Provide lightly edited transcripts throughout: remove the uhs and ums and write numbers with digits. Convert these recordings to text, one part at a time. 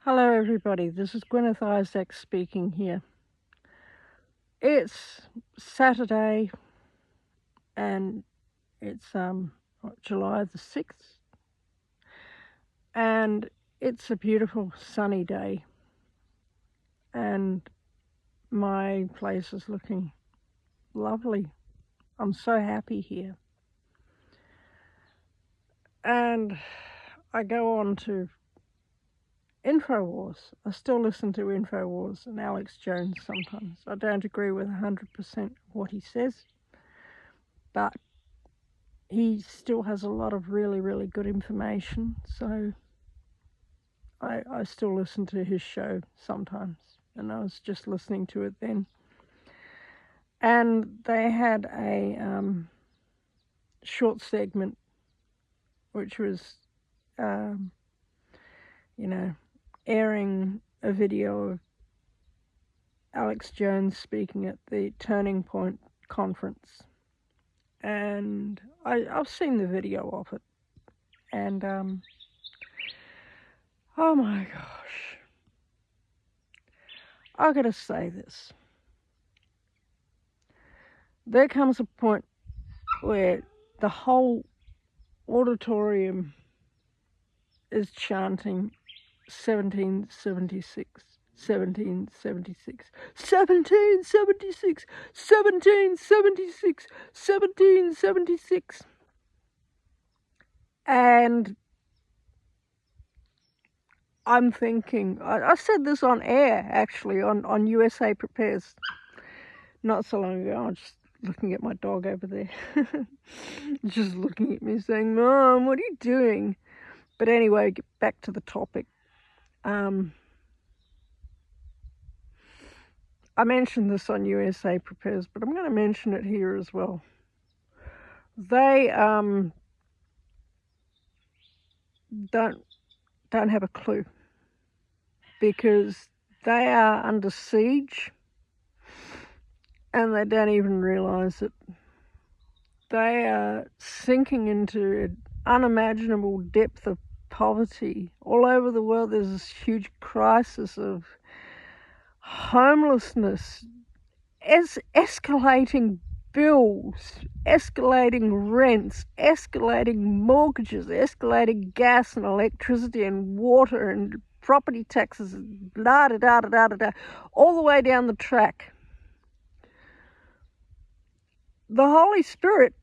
Hello everybody, this is Gwyneth Isaac speaking here. It's Saturday and it's July the 6th and it's a beautiful sunny day and my place is looking lovely. I'm so happy here. And I go on to InfoWars. I still listen to InfoWars and Alex Jones sometimes. I don't agree with 100% of what he says, but he still has a lot of really, really good information. So I still listen to his show sometimes. And I was just listening to it then. And they had a short segment, which was, airing a video of Alex Jones speaking at the Turning Point conference. And I've seen the video of it. And, oh my gosh. I gotta say this. There comes a point where the whole auditorium is chanting 1776, 1776, 1776, 1776, 1776. And I'm thinking, I said this on air actually, on USA Prepares, not so long ago. I'm just looking at my dog over there, just looking at me saying, "Mom, what are you doing?" But anyway, get back to the topic. I mentioned this on USA Prepares, but I'm going to mention it here as well. They don't have a clue because they are under siege and they don't even realize it. They are sinking into an unimaginable depth of poverty. All over the world there's this huge crisis of homelessness, escalating bills, escalating rents, escalating mortgages, escalating gas and electricity and water and property taxes, all the way down the track. The Holy Spirit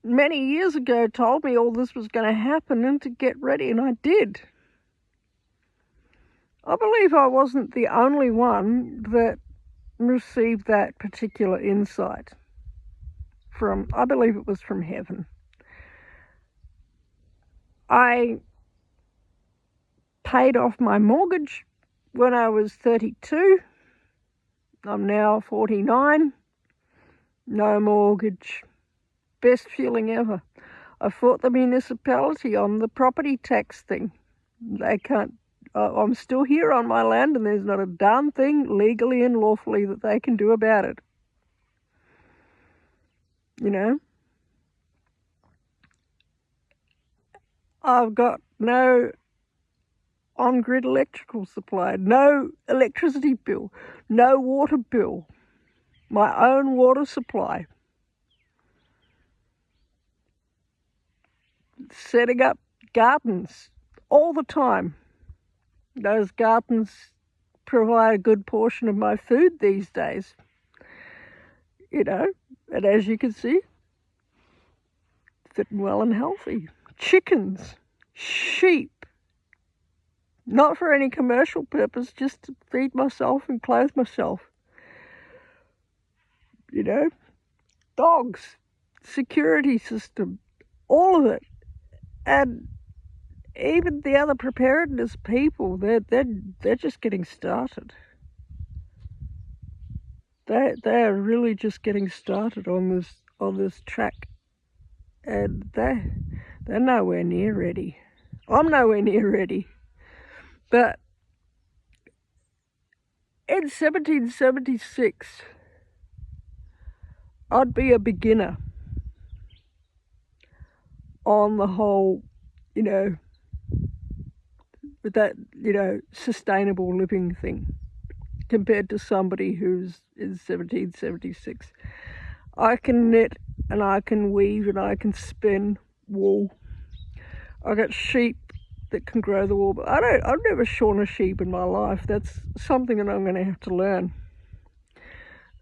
many years ago told me all this was going to happen and to get ready, and I did. I believe I wasn't the only one that received that particular insight from, I believe it was from heaven. I paid off my mortgage when I was 32. I'm now 49. No mortgage. Best feeling ever. I fought the municipality on the property tax thing. They can't, I'm still here on my land and there's not a darn thing legally and lawfully that they can do about it. You know? I've got no on-grid electrical supply, no electricity bill, no water bill, my own water supply. Setting up gardens all the time. Those gardens provide a good portion of my food these days. You know, and as you can see, fit and well and healthy. Chickens, sheep, not for any commercial purpose, just to feed myself and clothe myself. You know, dogs, security system, all of it. And even the other preparedness people, they're just getting started. They're really just getting started on this track, and they're nowhere near ready. I'm nowhere near ready. But in 1776, I'd be a beginner on the whole, you know, with that, sustainable living thing compared to somebody who's in 1776. I can knit and I can weave and I can spin wool. I got sheep that can grow the wool, but I've never shorn a sheep in my life. That's something that I'm going to have to learn.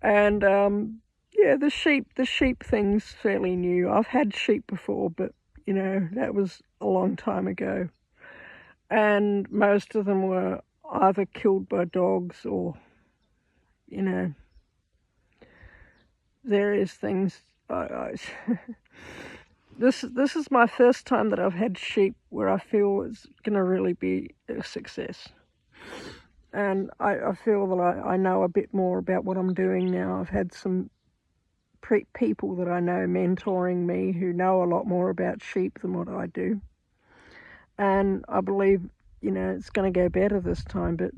And yeah, the sheep thing's fairly new. I've had sheep before, but that was a long time ago. And most of them were either killed by dogs or, various things. This is my first time that I've had sheep where I feel it's going to really be a success. And I feel that I know a bit more about what I'm doing now. I've had some people that I know mentoring me who know a lot more about sheep than what I do. And I believe, it's going to go better this time. But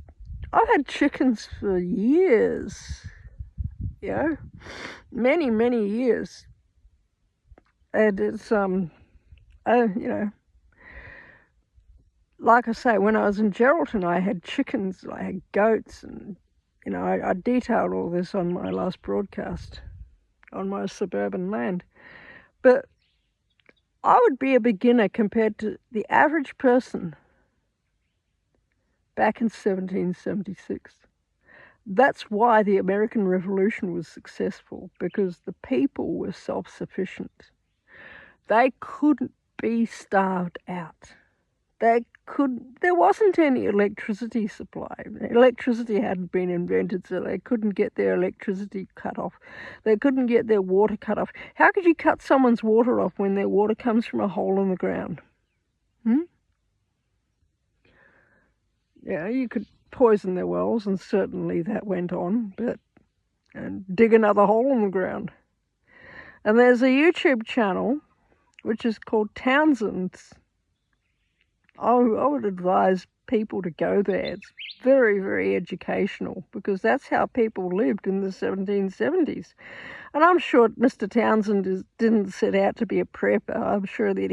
I've had chickens for years, many, many years. And it's, like I say, when I was in Geraldton, I had chickens, I had goats, and, I detailed all this on my last broadcast on my suburban land. But I would be a beginner compared to the average person back in 1776. That's why the American Revolution was successful, because the people were self-sufficient. They couldn't be starved out. There wasn't any electricity supply. Electricity hadn't been invented, so they couldn't get their electricity cut off. They couldn't get their water cut off. How could you cut someone's water off when their water comes from a hole in the ground? Yeah, you could poison their wells, and certainly that went on, and dig another hole in the ground. And there's a YouTube channel which is called Townsends. I would advise people to go there. It's very, very educational, because that's how people lived in the 1770s. And I'm sure Mr Townsend didn't set out to be a prepper. I'm sure that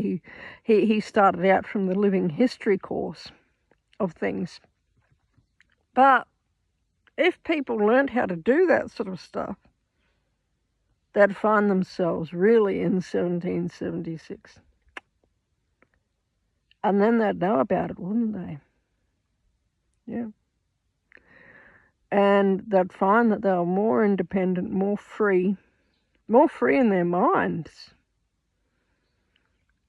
he started out from the living history course of things. But if people learned how to do that sort of stuff, they'd find themselves really in 1776. And then they'd know about it, wouldn't they? Yeah. And they'd find that they were more independent, more free in their minds.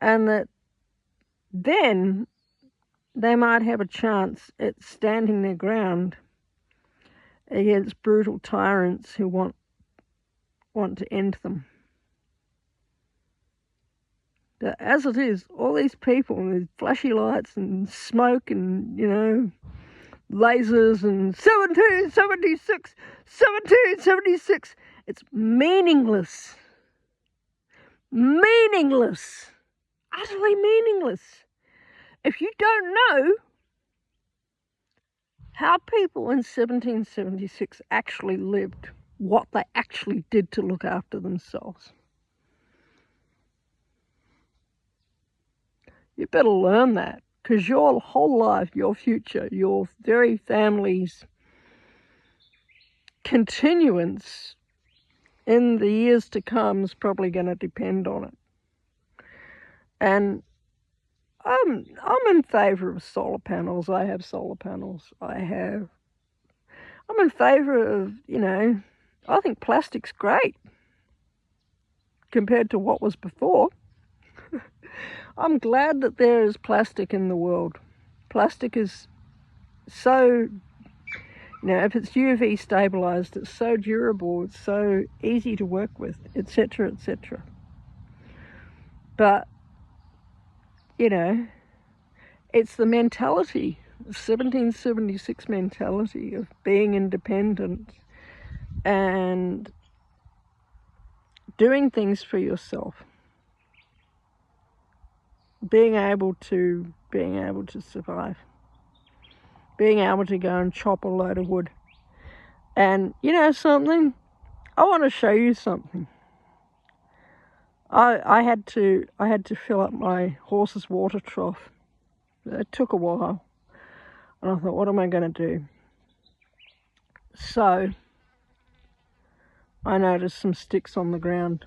And that then they might have a chance at standing their ground against brutal tyrants who want to end them. But as it is, all these people with flashy lights and smoke and, lasers and 1776, it's meaningless. Meaningless. Utterly meaningless. If you don't know how people in 1776 actually lived, what they actually did to look after themselves, you better learn that, because your whole life, your future, your very family's continuance in the years to come is probably going to depend on it. And I'm in favour of solar panels. I have solar panels. I'm in favour of, I think plastic's great compared to what was before. I'm glad that there is plastic in the world. Plastic is so, if it's UV stabilised, it's so durable, it's so easy to work with, etc., etc. But, it's the mentality, the 1776 mentality of being independent and doing things for yourself. Being able to survive, being able to go and chop a load of wood. And something, I want to show you something. I had to fill up my horse's water trough. It took a while, And I thought, what am I going to do? So I noticed some sticks on the ground.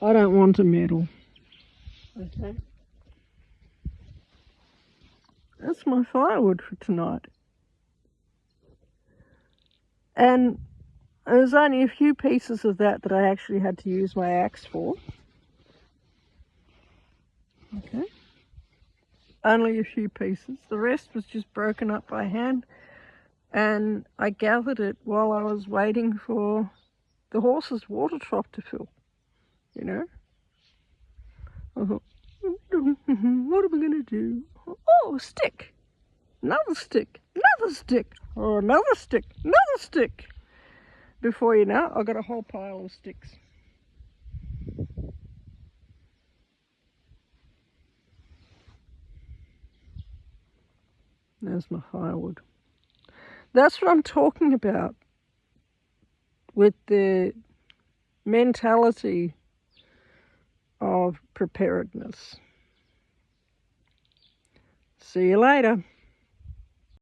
I don't want to meddle. Okay. That's my firewood for tonight. And there's only a few pieces of that I actually had to use my axe for. Okay. Only a few pieces. The rest was just broken up by hand. And I gathered it while I was waiting for the horse's water trough to fill, you know. I thought, what am I going to do? Oh, a stick. Another stick. Another stick. Oh, another stick. Another stick. Before you know it, I got a whole pile of sticks. There's my firewood. That's what I'm talking about with the mentality of preparedness. See you later.